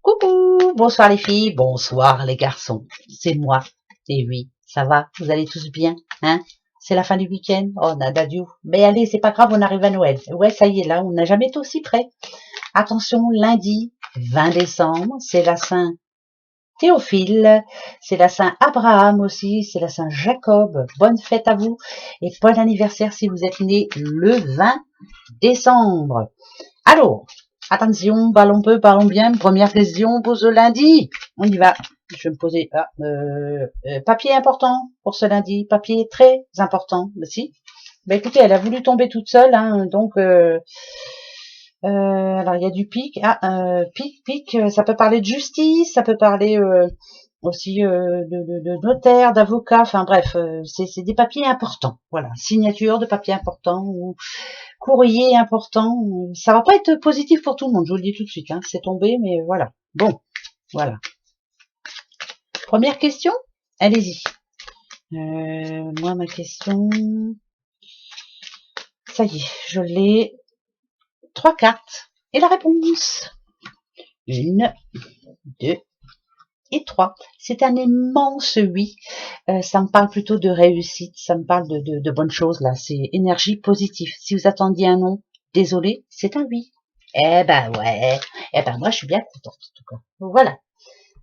Coucou, bonsoir les filles, bonsoir les garçons, c'est moi. Et oui, ça va, vous allez tous bien, hein? C'est la fin du week-end, oh nada du. Mais allez, c'est pas grave, on arrive à Noël. Ouais, ça y est, là, on n'a jamais été aussi près. Attention, lundi 20 décembre, c'est la Saint Théophile, c'est la Saint Abraham aussi, c'est la Saint Jacob. Bonne fête à vous et bon anniversaire si vous êtes né le 20 décembre. Alors, attention, parlons peu, parlons bien. Première question pour ce lundi. On y va. Je vais me poser papier important pour ce lundi. Papier très important. Bah, si. Bah écoutez, elle a voulu tomber toute seule, hein, donc alors il y a du pic. Pic, ça peut parler de justice, ça peut parler aussi de notaire, d'avocat, enfin bref, c'est des papiers importants. Voilà, signature de papiers importants ou courrier important. Ça va pas être positif pour tout le monde, je vous le dis tout de suite, hein, c'est tombé, mais voilà. Bon, voilà. Première question, allez-y. Moi, ma question, ça y est, je l'ai. 3 cartes. Et la réponse 1, 2 et 3. C'est un immense oui. Ça me parle plutôt de réussite, ça me parle de bonnes choses, là. C'est énergie positive. Si vous attendiez un non, désolé, c'est un oui. Eh ben ouais. Eh ben moi, je suis bien contente, en tout cas. Voilà.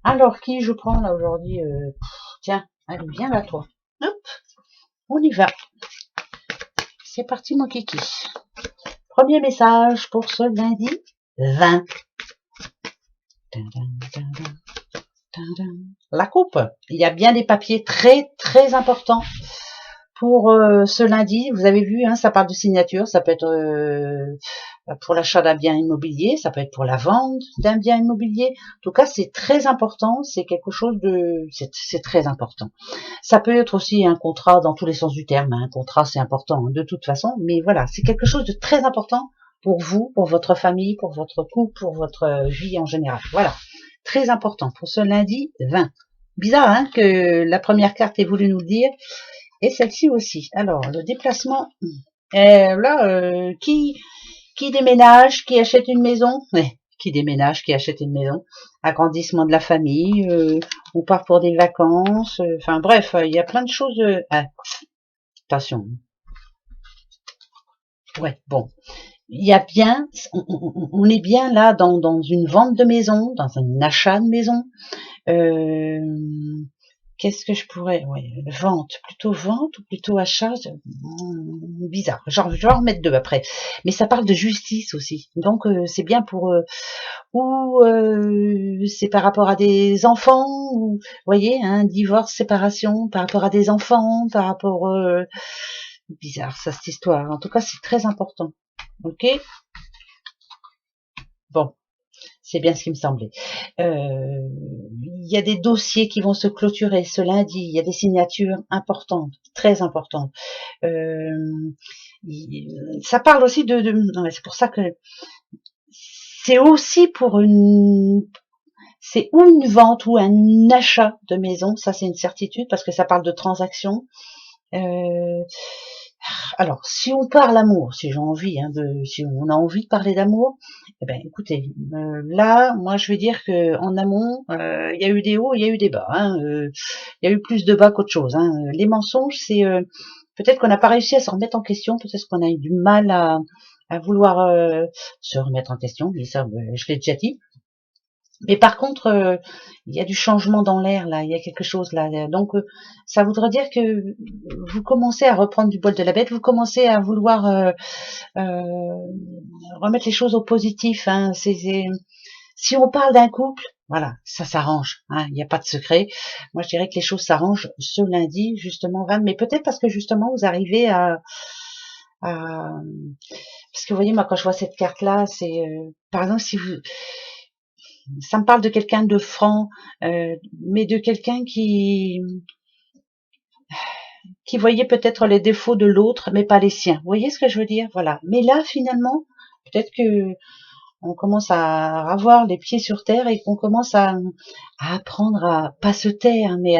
Alors, qui je prends là aujourd'hui Tiens, allez, viens là, toi. Hop, on y va. C'est parti, mon kiki. Premier message pour ce lundi 20. La coupe. Il y a bien des papiers très, très importants pour ce lundi. Vous avez vu, hein, ça parle de signature. Ça peut être pour l'achat d'un bien immobilier, ça peut être pour la vente d'un bien immobilier. En tout cas, c'est très important. C'est quelque chose de... C'est très important. Ça peut être aussi un contrat dans tous les sens du terme. Un contrat, c'est important de toute façon. Mais voilà, c'est quelque chose de très important pour vous, pour votre famille, pour votre couple, pour votre vie en général. Voilà. Très important pour ce lundi 20. Bizarre, hein, que la première carte ait voulu nous le dire. Et celle-ci aussi. Alors, le déplacement. Là, qui déménage, qui achète une maison. Qui déménage, qui achète une maison. Agrandissement de la famille. On part pour des vacances. Enfin bref, il y a plein de choses. Attention. Ouais, bon. Il y a bien, on est bien là dans une vente de maison, dans un achat de maison. Qu'est-ce que je pourrais, plutôt vente ou plutôt achat, bizarre. Genre, je vais en remettre deux après. Mais ça parle de justice aussi. Donc c'est bien pour ou c'est par rapport à des enfants, ou vous voyez, hein, divorce, séparation, par rapport à des enfants, par rapport bizarre ça cette histoire. En tout cas, c'est très important. Ok. Bon, c'est bien ce qui me semblait. Il y a des dossiers qui vont se clôturer ce lundi. Il y a des signatures importantes, très importantes. Ça parle aussi non, c'est pour ça que c'est aussi pour c'est ou une vente ou un achat de maison. Ça, c'est une certitude parce que ça parle de transactions. Alors, si on parle amour, si j'ai envie, hein, si on a envie de parler d'amour, eh ben, écoutez, là, moi, je vais dire que en amont, il y a eu des hauts, il y a eu des bas. Hein, il y a eu plus de bas qu'autre chose. Hein. Les mensonges, c'est peut-être qu'on n'a pas réussi à se remettre en question, peut-être qu'on a eu du mal à vouloir se remettre en question. Mais ça, je l'ai déjà dit. Mais par contre, il y a du changement dans l'air là, il y a quelque chose là. Donc, ça voudrait dire que vous commencez à reprendre du poil de la bête, vous commencez à vouloir remettre les choses au positif. Hein. Si on parle d'un couple, voilà, ça s'arrange. Hein, il n'y a pas de secret. Moi, je dirais que les choses s'arrangent ce lundi, justement 20. Mais peut-être parce que justement, vous arrivez parce que vous voyez, moi, quand je vois cette carte-là, c'est par exemple si vous ça me parle de quelqu'un de franc, mais de quelqu'un qui voyait peut-être les défauts de l'autre, mais pas les siens. Vous voyez ce que je veux dire? Voilà. Mais là, finalement, peut-être que on commence à avoir les pieds sur terre et qu'on commence à apprendre à pas se taire, mais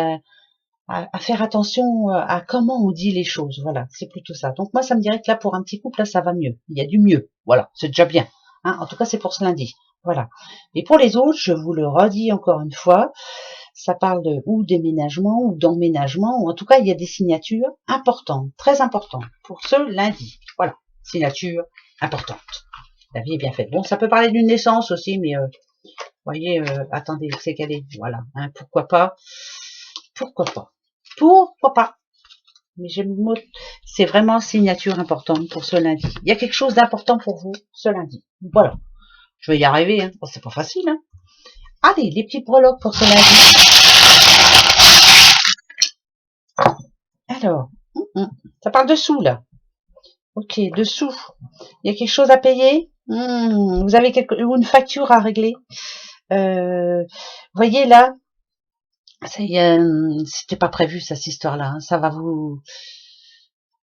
à faire attention à comment on dit les choses. Voilà, c'est plutôt ça. Donc moi, ça me dirait que là, pour un petit couple, là, ça va mieux. Il y a du mieux. Voilà, c'est déjà bien. Hein, en tout cas, c'est pour ce lundi. Voilà. Et pour les autres, je vous le redis encore une fois, ça parle de ou déménagement ou d'emménagement, ou en tout cas, il y a des signatures importantes, très importantes, pour ce lundi. Voilà, signature importante. La vie est bien faite. Bon, ça peut parler d'une naissance aussi, mais voyez, attendez, c'est qu'elle est, voilà, hein, pourquoi pas, pourquoi pas, pourquoi pas. Mais c'est vraiment signature importante pour ce lundi. Il y a quelque chose d'important pour vous ce lundi. Voilà. Je vais y arriver, hein. Bon, c'est pas facile, hein. Allez, les petits breloques pour ce lundi. Alors, ça parle de sous, là. Ok, de sous. Il y a quelque chose à payer. Vous avez une facture à régler. Voyez là, c'était pas prévu ça, cette histoire-là. Hein. Ça va vous.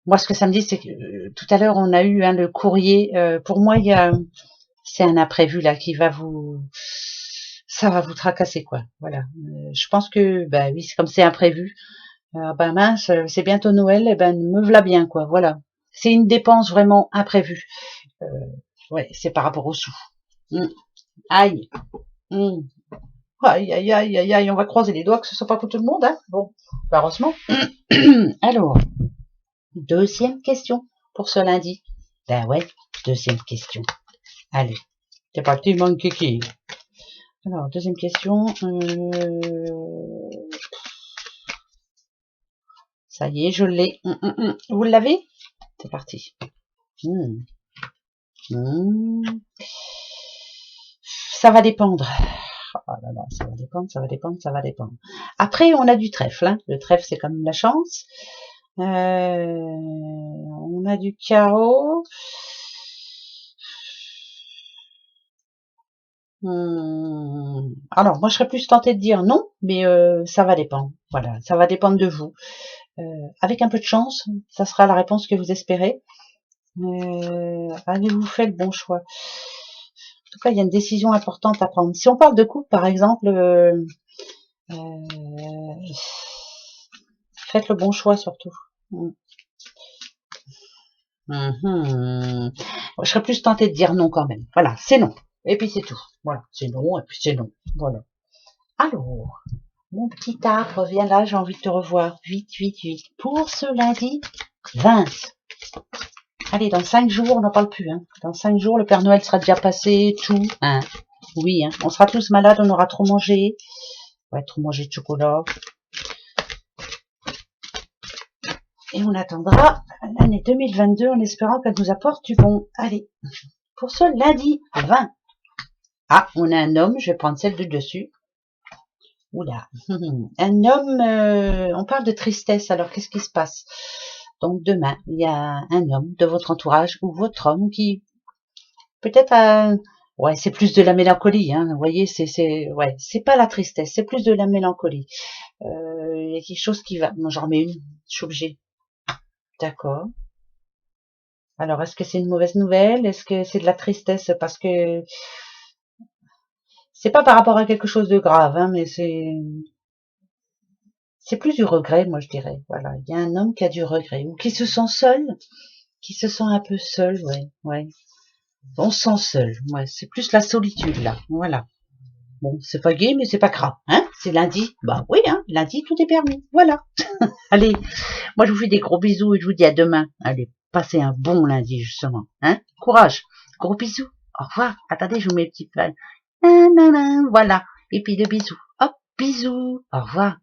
Moi, ce que ça me dit, c'est que tout à l'heure, on a eu le courrier. Pour moi, c'est un imprévu là qui va ça va vous tracasser quoi. Voilà. Je pense que, bah oui, c'est comme c'est imprévu. Ben mince, c'est bientôt Noël, et ben me v'là bien quoi. Voilà. C'est une dépense vraiment imprévue. Ouais, c'est par rapport aux sous. Aïe. Aïe, aïe, aïe, aïe, aïe, on va croiser les doigts que ce soit pas pour tout le monde, hein. Bon, heureusement. Alors, deuxième question pour ce lundi. Ben ouais, deuxième question. Allez, c'est parti, mon kiki. Alors, deuxième question. Ça y est, je l'ai. Vous l'avez? C'est parti. Ça va dépendre. Oh là là, ça va dépendre, ça va dépendre, ça va dépendre. Après, on a du trèfle. Hein. Le trèfle, c'est comme la chance. On a du carreau. Alors, moi, je serais plus tentée de dire non, mais ça va dépendre. Voilà, ça va dépendre de vous. Avec un peu de chance, ça sera la réponse que vous espérez. Avez-vous fait le bon choix? En tout cas, il y a une décision importante à prendre. Si on parle de couple, par exemple, faites le bon choix surtout. Je serais plus tentée de dire non quand même. Voilà, c'est non. Et puis c'est tout. Voilà, c'est non, et puis c'est non. Voilà. Alors, mon petit arbre, viens là, j'ai envie de te revoir. Vite, vite, vite. Pour ce lundi 20. Allez, dans 5 jours, on n'en parle plus. Hein. Dans 5 jours, le Père Noël sera déjà passé, tout. Hein. Oui, hein. On sera tous malades, on aura trop mangé. Ouais, trop mangé de chocolat. Et on attendra l'année 2022 en espérant qu'elle nous apporte du bon. Allez, pour ce lundi 20. Ah, on a un homme, je vais prendre celle du dessus. Oula, un homme, on parle de tristesse, alors qu'est-ce qui se passe? Donc demain, il y a un homme de votre entourage ou votre homme qui peut-être ouais, c'est plus de la mélancolie, hein. Vous voyez, ouais, c'est pas la tristesse, c'est plus de la mélancolie. Il y a quelque chose qui va. Moi, j'en remets une, je suis obligée. D'accord. Alors, est-ce que c'est une mauvaise nouvelle? Est-ce que c'est de la tristesse? Parce que c'est pas par rapport à quelque chose de grave, hein, mais c'est plus du regret, moi je dirais. Voilà, il y a un homme qui a du regret ou qui se sent seul, qui se sent un peu seul, ouais, ouais. On se sent seul, ouais. C'est plus la solitude là, voilà. Bon, c'est pas gay, mais c'est pas grave, hein. C'est lundi, bah oui, hein. Lundi tout est permis, voilà. Allez, moi je vous fais des gros bisous et je vous dis à demain. Allez, passez un bon lundi justement, hein. Courage, gros bisous. Au revoir. Attendez, je vous mets une petite flamme. Voilà. Et puis de bisous. Hop, bisous. Au revoir.